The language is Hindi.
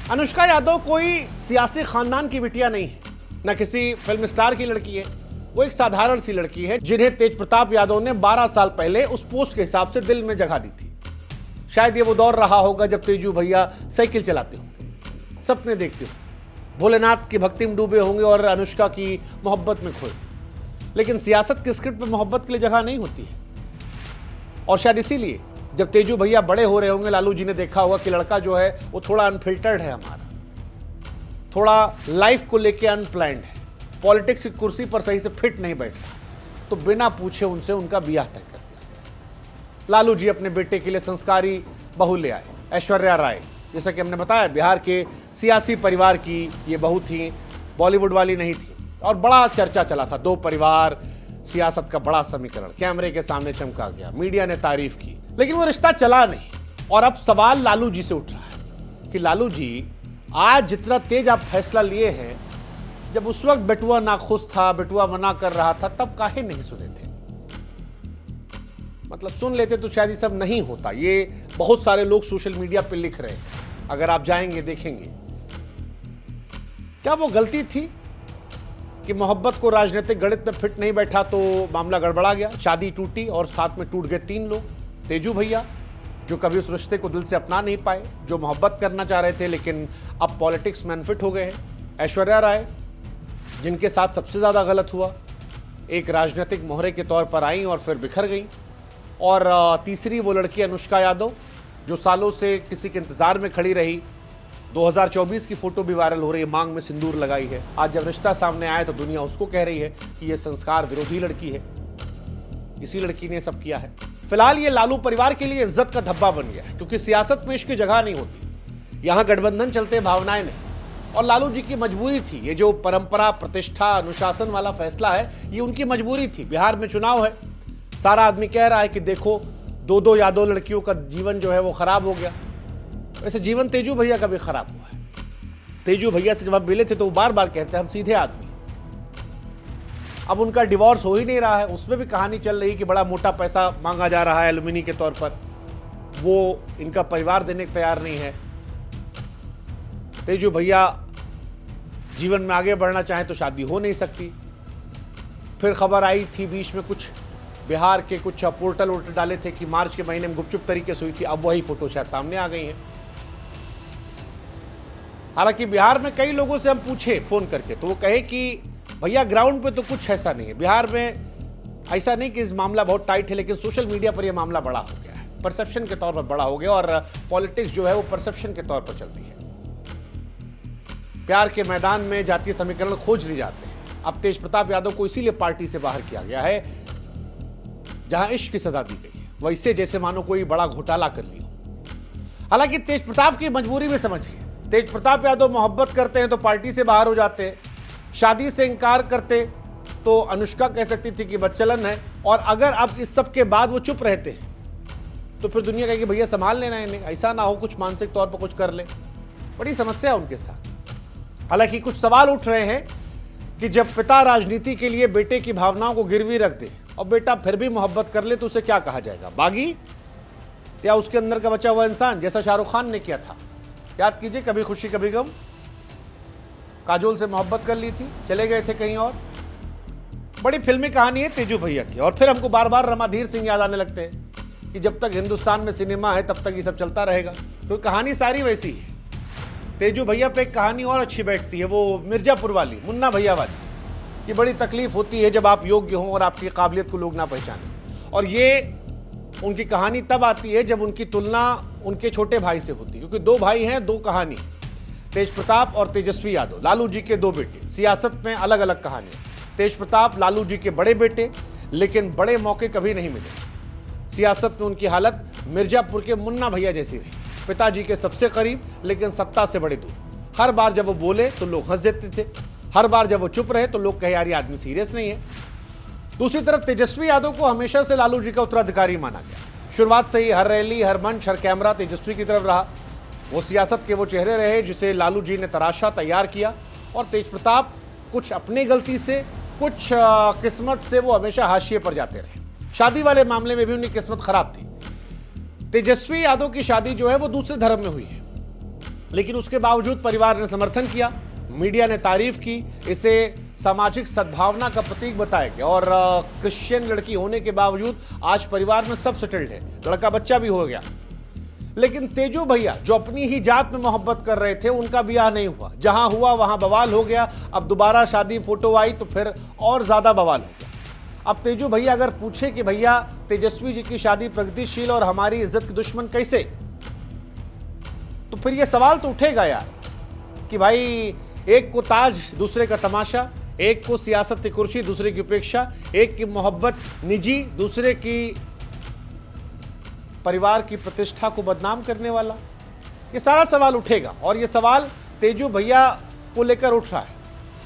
अनुष्का यादव कोई सियासी खानदान की बिटिया नहीं है, न किसी फिल्म स्टार की लड़की है। वो एक साधारण सी लड़की है जिन्हें तेज प्रताप यादव ने 12 साल पहले उस पोस्ट के हिसाब से दिल में जगह दी थी। शायद ये वो दौर रहा होगा जब तेजू भैया साइकिल चलाते होंगे, सपने देखते होंगे, भोलेनाथ की भक्ति में डूबे होंगे और अनुष्का की मोहब्बत में खोए। लेकिन सियासत के स्क्रिप्ट में मोहब्बत के लिए जगह नहीं होती है। और शायद इसीलिए जब तेजू भैया बड़े हो रहे होंगे, लालू जी ने देखा होगा कि लड़का जो है वो थोड़ा अनफिल्टर्ड है, हमारा थोड़ा लाइफ को लेके अनप्लान्ड है, पॉलिटिक्स की कुर्सी पर सही से फिट नहीं बैठ रहा, तो बिना पूछे उनसे उनका ब्याह तय कर दिया। लालू जी अपने बेटे के लिए संस्कारी बहू ले आए, ऐश्वर्या राय। जैसा कि हमने बताया, बिहार के सियासी परिवार की ये बहू थी, बॉलीवुड वाली नहीं थी। और बड़ा चर्चा चला था, दो परिवार, सियासत का बड़ा समीकरण कैमरे के सामने चमका गया, मीडिया ने तारीफ की, लेकिन वो रिश्ता चला नहीं। और अब सवाल लालू जी से उठ रहा है कि लालू जी, आज जितना तेज आप फैसला लिए हैं, जब उस वक्त बेटुआ नाखुश था, बेटुआ मना कर रहा था, तब काहे नहीं सुने थे? मतलब सुन लेते तो शायद ये सब नहीं होता। ये बहुत सारे लोग सोशल मीडिया पे लिख रहे हैं, अगर आप जाएंगे देखेंगे। क्या वो गलती थी कि मोहब्बत को राजनीतिक गणित में फिट नहीं बैठा तो मामला गड़बड़ा गया, शादी टूटी और साथ में टूट गए 3 लोग? तेजू भैया जो कभी उस रिश्ते को दिल से अपना नहीं पाए, जो मोहब्बत करना चाह रहे थे लेकिन अब पॉलिटिक्स में अनफिट हो गए हैं। ऐश्वर्या राय जिनके साथ सबसे ज़्यादा गलत हुआ, एक राजनीतिक मोहरे के तौर पर आई और फिर बिखर गई। और तीसरी वो लड़की अनुष्का यादव जो सालों से किसी के इंतज़ार में खड़ी रही। 2024 की फोटो भी वायरल हो रही है, मांग में सिंदूर लगाई है। आज जब रिश्ता सामने आया तो दुनिया उसको कह रही है कि ये संस्कार विरोधी लड़की है, इसी लड़की ने सब किया है। फिलहाल ये लालू परिवार के लिए इज्जत का धब्बा बन गया है, क्योंकि सियासत में इसकी जगह नहीं होती। यहाँ गठबंधन चलते, भावनाएं नहीं। और लालू जी की मजबूरी थी, ये जो परंपरा, प्रतिष्ठा, अनुशासन वाला फैसला है, ये उनकी मजबूरी थी। बिहार में चुनाव है, सारा आदमी कह रहा है कि देखो 2 यादव लड़कियों का जीवन जो है वो खराब हो गया। वैसे जीवन तेजू भैया का भी खराब हुआ है। तेजू भैया से जब हम मिले थे तो वो बार बार कहते हैं हम सीधे आदमी। अब उनका डिवोर्स हो ही नहीं रहा है, उसमें भी कहानी चल रही कि बड़ा मोटा पैसा मांगा जा रहा है एलुमिनी के तौर पर, वो इनका परिवार देने को तैयार नहीं है। तेजू भैया जीवन में आगे बढ़ना चाहें तो शादी हो नहीं सकती। फिर खबर आई थी बीच में, कुछ बिहार के कुछ पोर्टल वोर्टल डाले थे कि मार्च के महीने में गुपचुप तरीके से हुई थी। अब वही फोटो शायद सामने आ गई है। हालांकि बिहार में कई लोगों से हम पूछे फोन करके तो वो कहे कि भैया ग्राउंड पे तो कुछ ऐसा नहीं है, बिहार में ऐसा नहीं कि इस मामला बहुत टाइट है, लेकिन सोशल मीडिया पर यह मामला बड़ा हो गया है, परसेप्शन के तौर पर बड़ा हो गया। और पॉलिटिक्स जो है वो परसेप्शन के तौर पर चलती है। प्यार के मैदान में जातीय समीकरण खोज लिए जाते हैं। अब तेज प्रताप यादव को इसीलिए पार्टी से बाहर किया गया है जहां इश्क की सजा दी गई है, वैसे जैसे मानो कोई बड़ा घोटाला कर लिया। हालांकि तेज प्रताप की मजबूरी भी समझिए। तेज प्रताप यादव मोहब्बत करते हैं तो पार्टी से बाहर हो जाते हैं, शादी से इनकार करते तो अनुष्का कह सकती थी कि बच्चलन है। और अगर अब इस सब के बाद वो चुप रहते हैं तो फिर दुनिया कहेगी भैया संभाल लेना इन्हें, ऐसा ना हो कुछ मानसिक तौर पर कुछ कर ले। बड़ी समस्या है उनके साथ। हालांकि कुछ सवाल उठ रहे हैं कि जब पिता राजनीति के लिए बेटे की भावनाओं को गिरवी रख दे और बेटा फिर भी मोहब्बत कर ले तो उसे क्या कहा जाएगा, बागी या उसके अंदर का बचा हुआ इंसान, जैसा शाहरुख खान ने किया था। याद कीजिए, कभी खुशी कभी गम, काजोल से मोहब्बत कर ली थी, चले गए थे कहीं और। बड़ी फिल्मी कहानी है तेजू भैया की। और फिर हमको बार बार रमाधीर सिंह याद आने लगते हैं कि जब तक हिंदुस्तान में सिनेमा है तब तक ये सब चलता रहेगा। तो कहानी सारी वैसी है। तेजू भैया पे एक कहानी और अच्छी बैठती है, वो मिर्जापुर वाली, मुन्ना भैया वाली। ये बड़ी तकलीफ होती है जब आप योग्य हों और आपकी काबिलियत को लोग ना पहचानें। और ये उनकी कहानी तब आती है जब उनकी तुलना उनके छोटे भाई से होती है, क्योंकि 2 भाई हैं, 2 कहानी, तेज प्रताप और तेजस्वी यादव, लालू जी के 2 बेटे। सियासत में अलग अलग कहानी। तेज प्रताप लालू जी के बड़े बेटे, लेकिन बड़े मौके कभी नहीं मिले। सियासत में उनकी हालत मिर्जापुर के मुन्ना भैया जैसी रही, पिताजी के सबसे करीब लेकिन सत्ता से बड़े दूर। हर बार जब वो बोले तो लोग हंस देते थे, हर बार जब वो चुप रहे तो लोग कहे यार ये आदमी सीरियस नहीं है। दूसरी तरफ तेजस्वी यादव को हमेशा से लालू जी का उत्तराधिकारी माना गया। शुरुआत से ही हर रैली, हर मंच, हर कैमरा तेजस्वी की तरफ रहा। वो सियासत के वो चेहरे रहे जिसे लालू जी ने तराशा, तैयार किया। और तेज प्रताप कुछ अपनी गलती से, कुछ किस्मत से वो हमेशा हाशिए पर जाते रहे। शादी वाले मामले में भी उनकी किस्मत खराब थी। तेजस्वी यादव की शादी जो है वो दूसरे धर्म में हुई है। लेकिन उसके बावजूद परिवार ने समर्थन किया, मीडिया ने तारीफ की, इसे सामाजिक सद्भावना का प्रतीक बताया गया। और क्रिश्चियन लड़की होने के बावजूद आज परिवार में सब सेटल्ड है, लड़का बच्चा भी हो गया। लेकिन तेजू भैया जो अपनी ही जात में मोहब्बत कर रहे थे, उनका ब्याह नहीं हुआ। जहां हुआ वहां बवाल हो गया। अब दोबारा शादी फोटो आई तो फिर और ज्यादा बवाल हो गया। अब तेजू भैया अगर पूछे कि भैया तेजस्वी जी की शादी प्रगतिशील और हमारी इज्जत के दुश्मन कैसे, तो फिर यह सवाल तो उठेगा यार कि भाई एक को ताज दूसरे का तमाशा, एक को सियासत की कुर्सी दूसरे की उपेक्षा, एक की मोहब्बत निजी दूसरे की परिवार की प्रतिष्ठा को बदनाम करने वाला। ये सारा सवाल उठेगा और ये सवाल तेजू भैया को लेकर उठ रहा है।